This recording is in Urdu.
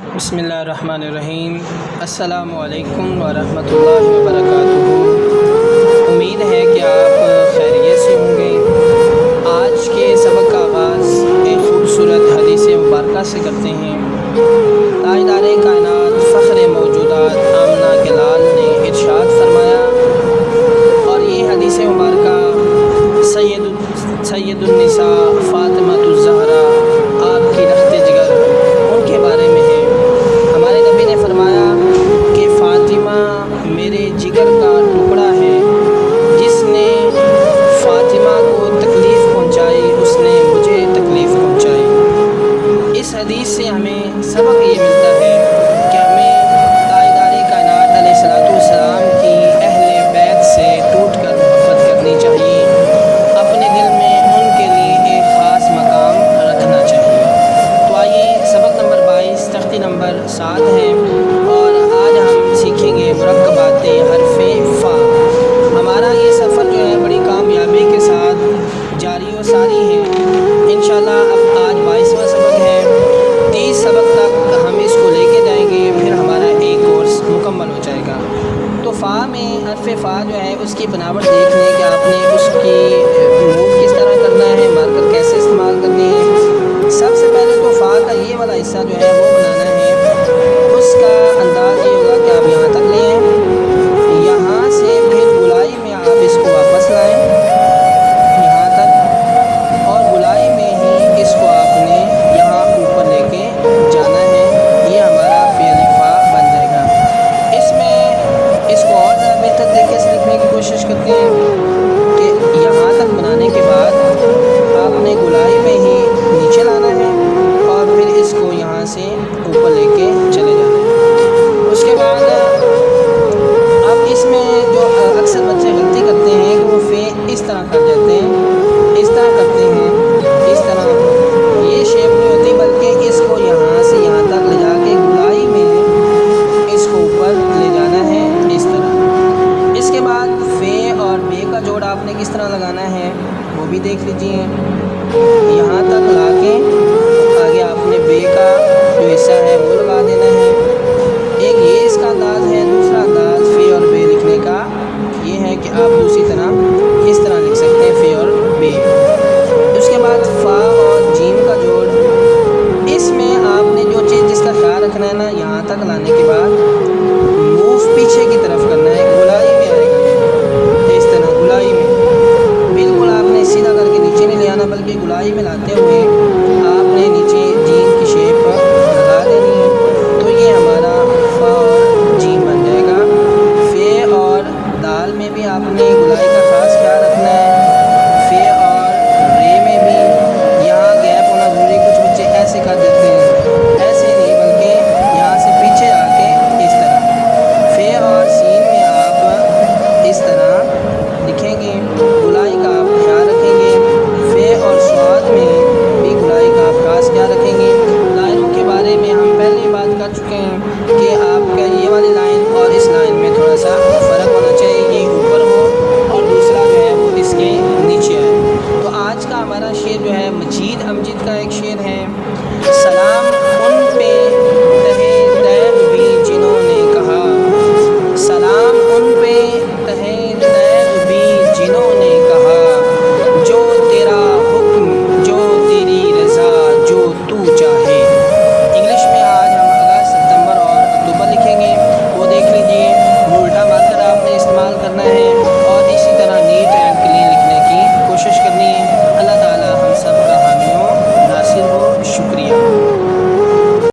بسم اللہ الرحمن الرحیم۔ السلام علیکم ورحمۃ اللہ وبرکاتہ۔ امید ہے کہ آپ خیریت سے ہوں گے۔ آج کے سبق کا آغاز ایک خوبصورت حدیث مبارکہ سے کرتے ہیں۔ تاجدار کائنات فخر موجودات آمنہ کے لال نے ارشاد فرمایا، اور یہ حدیث مبارکہ سید النساء فاطمہ الزہرا آپ کی رخت جگر ان کے بارے میں ہے۔ ہمارے نبی نے فرمایا کہ فاطمہ میرے جگر کا ٹکڑا ہے، جس نے فاطمہ کو تکلیف پہنچائی اس نے مجھے تکلیف پہنچائی۔ اس حدیث سے ہمیں سبق یہ ملتا ہے کہ ہمیں تاجدار کائنات علیہ الصلوۃ والسلام کی اہل بیت سے ٹوٹ کر محبت کرنی چاہیے، اپنے دل میں ان کے لیے ایک خاص مقام رکھنا چاہیے۔ تو آئیے سبق نمبر 22 تختی نمبر 7 ہے، اور آج ہم سیکھیں گے مرکبات حرف فا۔ ہمارا یہ سفر جو ہے بڑی کامیابی کے ساتھ جاری و ساری ہے انشاءاللہ۔ اب آج 22واں سبق ہے، 30 سبق تک ہم اس کو لے کے جائیں گے، پھر ہمارا ایک کورس مکمل ہو جائے گا۔ تو فا میں حرف فا جو ہے اس کی بناوٹ دیکھ لیں کہ آپ نے اس کی موو کس طرح کرنا ہے، مارکر کیسے استعمال کرنی ہے۔ سب سے پہلے تو فا کا یہ والا حصہ جو ہے